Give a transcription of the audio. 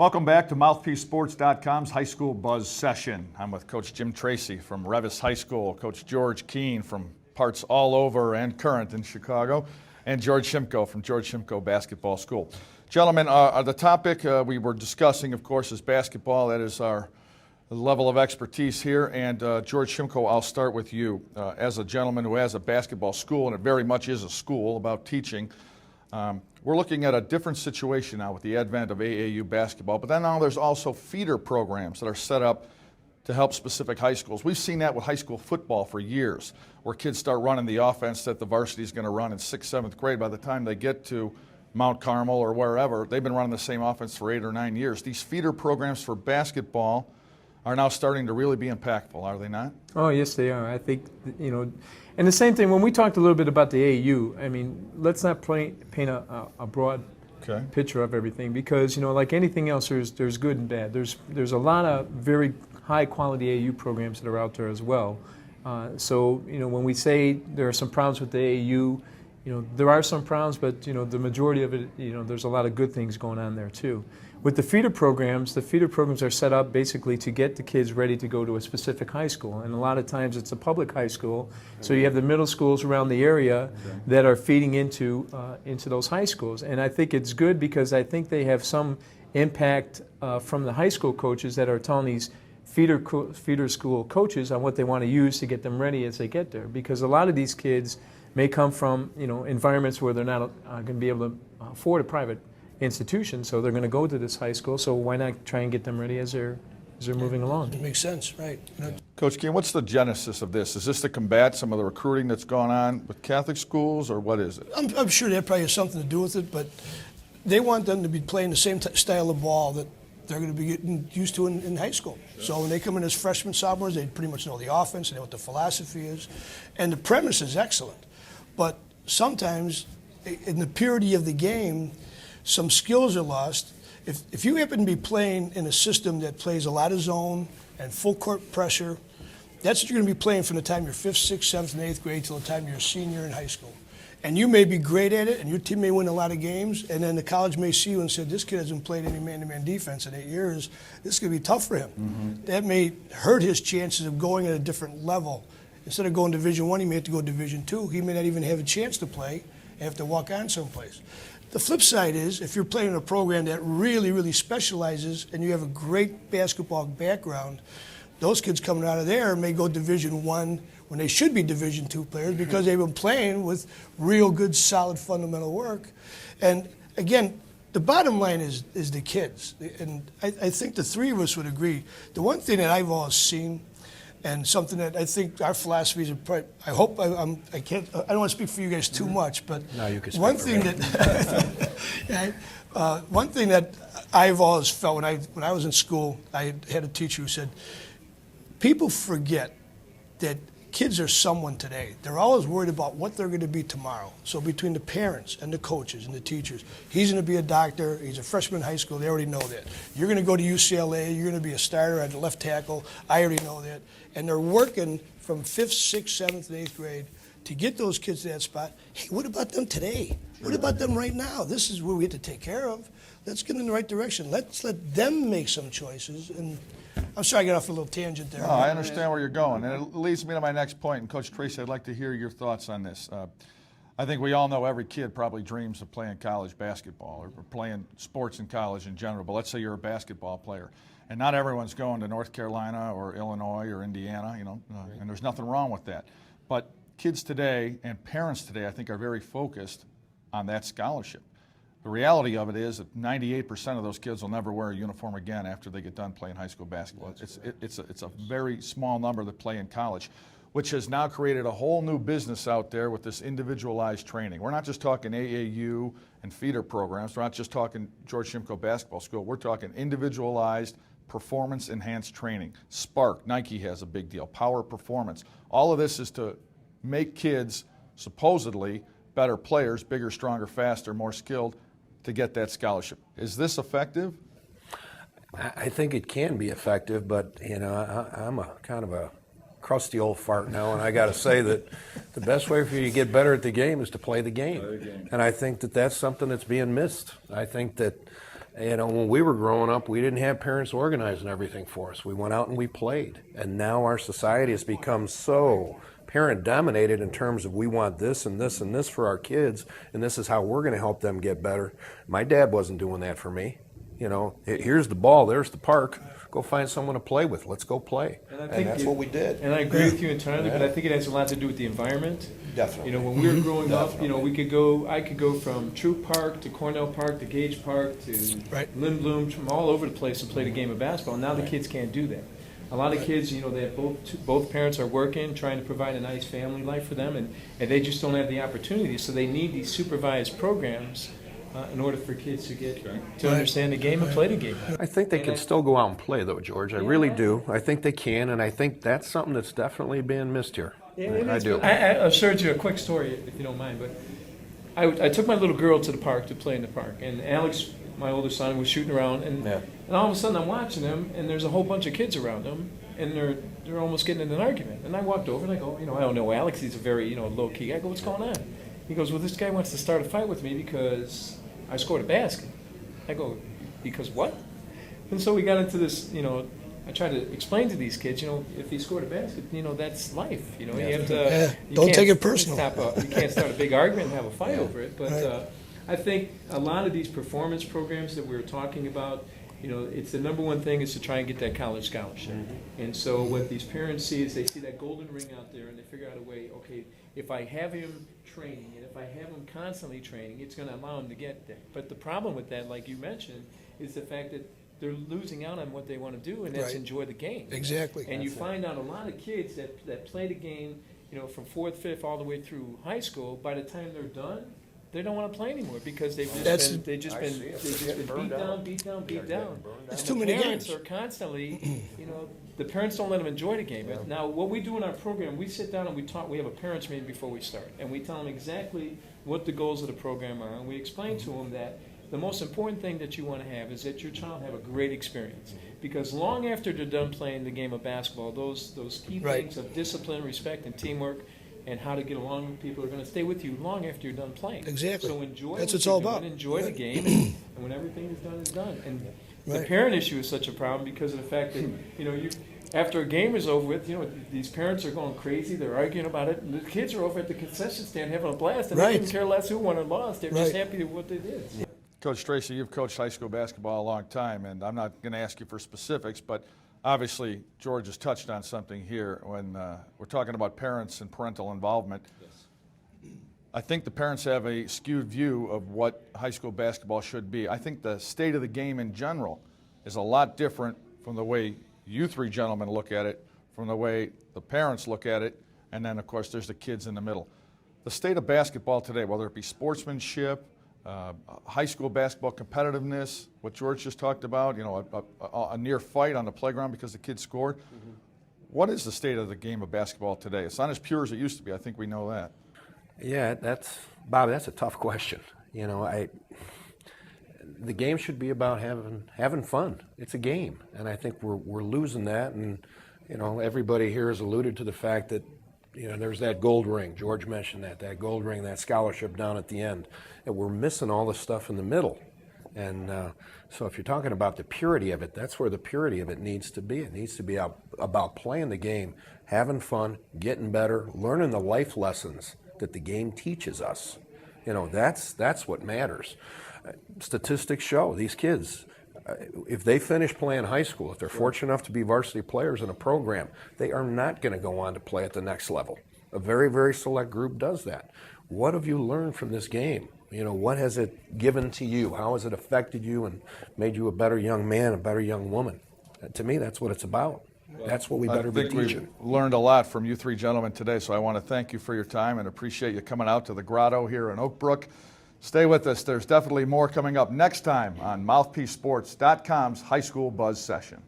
Welcome back to MouthpieceSports.com's High School Buzz Session. I'm with Coach Jim Tracy from Revis High School, Coach George Keene from parts all over and current in Chicago, and George Shimko from George Shimko Basketball School. Gentlemen, the topic we were discussing, of course, is basketball. That is our level of expertise here. And George Shimko, I'll start with you. As a gentleman who has a basketball school, and it very much is a school about teaching, we're looking at a different situation now with the advent of AAU basketball, but then now there's also feeder programs that are set up to help specific high schools. We've seen that with high school football for years, where kids start running the offense that the varsity is going to run in 6th, 7th grade. By the time they get to Mount Carmel or wherever, they've been running the same offense for 8 or 9 years. These feeder programs for basketball are now starting to really be impactful, are they not? Oh, yes, they are. I think, and the same thing, when we talked a little bit about the AAU, I mean, let's not paint a broad picture of everything, because, like anything else, there's good and bad. There's a lot of very high-quality AAU programs that are out there as well. So, when we say there are some problems with the AAU, there are some problems, but, the majority of it, there's a lot of good things going on there, too. With the feeder programs are set up basically to get the kids ready to go to a specific high school. And a lot of times it's a public high school, so you have the middle schools around the area that are feeding into those high schools. And I think it's good because I think they have some impact from the high school coaches that are telling these feeder school coaches on what they want to use to get them ready as they get there. Because a lot of these kids may come from environments where they're not going to be able to afford a private institution, so they're going to go to this high school, so why not try and get them ready as they're moving along? It makes sense, right. Coach Keene, what's the genesis of this? Is this to combat some of the recruiting that's gone on with Catholic schools, or what is it? I'm sure that probably has something to do with it, but they want them to be playing the same style of ball that they're going to be getting used to in high school. Sure. So when they come in as freshmen, sophomores, they pretty much know the offense, they know what the philosophy is, and the premise is excellent. But sometimes, in the purity of the game, some skills are lost. If you happen to be playing in a system that plays a lot of zone and full court pressure, that's what you're going to be playing from the time you're 5th, 6th, 7th, and 8th grade till the time you're a senior in high school. And you may be great at it, and your team may win a lot of games, and then the college may see you and say, this kid hasn't played any man-to-man defense in 8 years. This is going to be tough for him. Mm-hmm. That may hurt his chances of going at a different level. Instead of going Division I, he may have to go Division II. He may not even have a chance to play and have to walk on someplace. The flip side is, if you're playing in a program that really, really specializes and you have a great basketball background, those kids coming out of there may go Division I when they should be Division II players because they've been playing with real good, solid, fundamental work. And again, the bottom line is the kids. And I think the three of us would agree. The one thing that I've always seen, and something that I think our philosophies are probably, I hope I don't want to speak for you guys too much, but no, you can speak one thing one thing that I've always felt when I was in school, I had a teacher who said, people forget that kids are someone today. They're always worried about what they're going to be tomorrow. So between the parents and the coaches and the teachers, he's going to be a doctor, he's a freshman in high school, they already know that. You're going to go to UCLA, you're going to be a starter at the left tackle, I already know that. And they're working from 5th, 6th, 7th, and 8th grade to get those kids to that spot. Hey, what about them today? What about them right now? This is where we have to take care of. Let's get in the right direction. Let's let them make some choices. And I'm sorry I got off a little tangent there. No, I understand where you're going, and it leads me to my next point. And Coach Tracy, I'd like to hear your thoughts on this. I think we all know every kid probably dreams of playing college basketball or playing sports in college in general, but let's say you're a basketball player. And not everyone's going to North Carolina or Illinois or Indiana, and there's nothing wrong with that. But kids today and parents today, I think, are very focused on that scholarship. The reality of it is that 98% of those kids will never wear a uniform again after they get done playing high school basketball. It's a very small number that play in college, which has now created a whole new business out there with this individualized training. We're not just talking AAU and feeder programs. We're not just talking George Shimko Basketball School. We're talking individualized, performance-enhanced training. Spark, Nike has a big deal. Power Performance. All of this is to make kids supposedly better players, bigger, stronger, faster, more skilled, to get that scholarship. Is this effective? I think it can be effective, but I'm a kind of a crusty old fart now, and I got to say that the best way for you to get better at the game is to play the game. And I think that that's something that's being missed. I think that You know, when we were growing up, we didn't have parents organizing everything for us. We went out and we played. And now our society has become so parent dominated in terms of we want this and this and this for our kids, and this is how we're going to help them get better. My dad wasn't doing that for me. You know, here's the ball, there's the park. Go find someone to play with. Let's go play. And that's what we did. And I agree with you entirely, but I think it has a lot to do with the environment. Definitely. You know, when we were growing up, you know, I could go from Troop Park to Cornell Park to Gage Park to Lindblom, from all over the place and play the game of basketball. Now the kids can't do that. A lot of kids, you know, they have both parents are working, trying to provide a nice family life for them, and they just don't have the opportunity. So they need these supervised programs in order for kids to get to understand the game and play the game. I think they can still go out and play, though, George. I really do. I think they can, and I think that's something that's definitely being missed here. I do. I'll share with you a quick story, if you don't mind. But I took my little girl to the park to play in the park, and Alex, my oldest son, was shooting around, and all of a sudden I'm watching him, and there's a whole bunch of kids around him, and they're almost getting in an argument. And I walked over and I go, you know, I don't know Alex. He's a very, you know, low key. I go, what's going on? He goes, well, this guy wants to start a fight with me because I scored a basket. I go, because what? And so we got into this, you know, I try to explain to these kids, you know, if he scored a basket, you know, that's life. You know, you have to. Don't take it personal. You can't start a big argument and have a fight over it. But I think a lot of these performance programs that we're talking about, you know, it's the number one thing is to try and get that college scholarship. And so what these parents see is they see that golden ring out there and they figure out a way, okay, if I have him training and if I have him constantly training, it's going to allow him to get there. But the problem with that, like you mentioned, is the fact that they're losing out on what they want to do, and that's enjoy the game. Exactly. And you find out a lot of kids that play the game, you know, from 4th, 5th, all the way through high school, by the time they're done, they don't want to play anymore because they've just been beat down. It's and too many parents games. are constantly, you know, the parents don't let them enjoy the game. But now, what we do in our program, we sit down and we talk. We have a parents meeting before we start, and we tell them exactly what the goals of the program are, and we explain to them that the most important thing that you want to have is that your child have a great experience. Because long after they're done playing the game of basketball, those key things of discipline, respect, and teamwork, and how to get along with people are going to stay with you long after you're done playing. Exactly. So enjoy That's what what it's you're all doing, about. enjoy the game, and when everything is done. And the parent issue is such a problem because of the fact that, you know, after a game is over with, you know, these parents are going crazy. They're arguing about it. And the kids are over at the concession stand having a blast, and they couldn't care less who won or lost. They're just happy with what they did. Coach Tracy, you've coached high school basketball a long time, and I'm not going to ask you for specifics, but obviously George has touched on something here when we're talking about parents and parental involvement. I think the parents have a skewed view of what high school basketball should be. I think the state of the game in general is a lot different from the way you three gentlemen look at it, from the way the parents look at it, and then, of course, there's the kids in the middle. The state of basketball today, whether it be sportsmanship, high school basketball competitiveness, what George just talked about, you know, a near fight on the playground because the kids scored. What is the state of the game of basketball today? It's not as pure as it used to be. I think we know that. Yeah, Bob, that's a tough question. You know, the game should be about having fun. It's a game, and I think we're losing that. And you know, everybody here has alluded to the fact that, you know, there's that gold ring. George mentioned that gold ring, that scholarship down at the end, and we're missing all the stuff in the middle. And so if you're talking about the purity of it, that's where the purity of it needs to be. It needs to be about playing the game, having fun, getting better, learning the life lessons that the game teaches us. You know, that's what matters. Statistics show these kids, if they finish playing high school, if they're fortunate enough to be varsity players in a program, they are not going to go on to play at the next level. A very, very select group does that. What have you learned from this game? You know, what has it given to you? How has it affected you and made you a better young man, a better young woman? To me, that's what it's about. That's what we better be teaching. I think we've learned a lot from you three gentlemen today, so I want to thank you for your time and appreciate you coming out to the Grotto here in Oak Brook. Stay with us. There's definitely more coming up next time on MouthpieceSports.com's High School Buzz Session.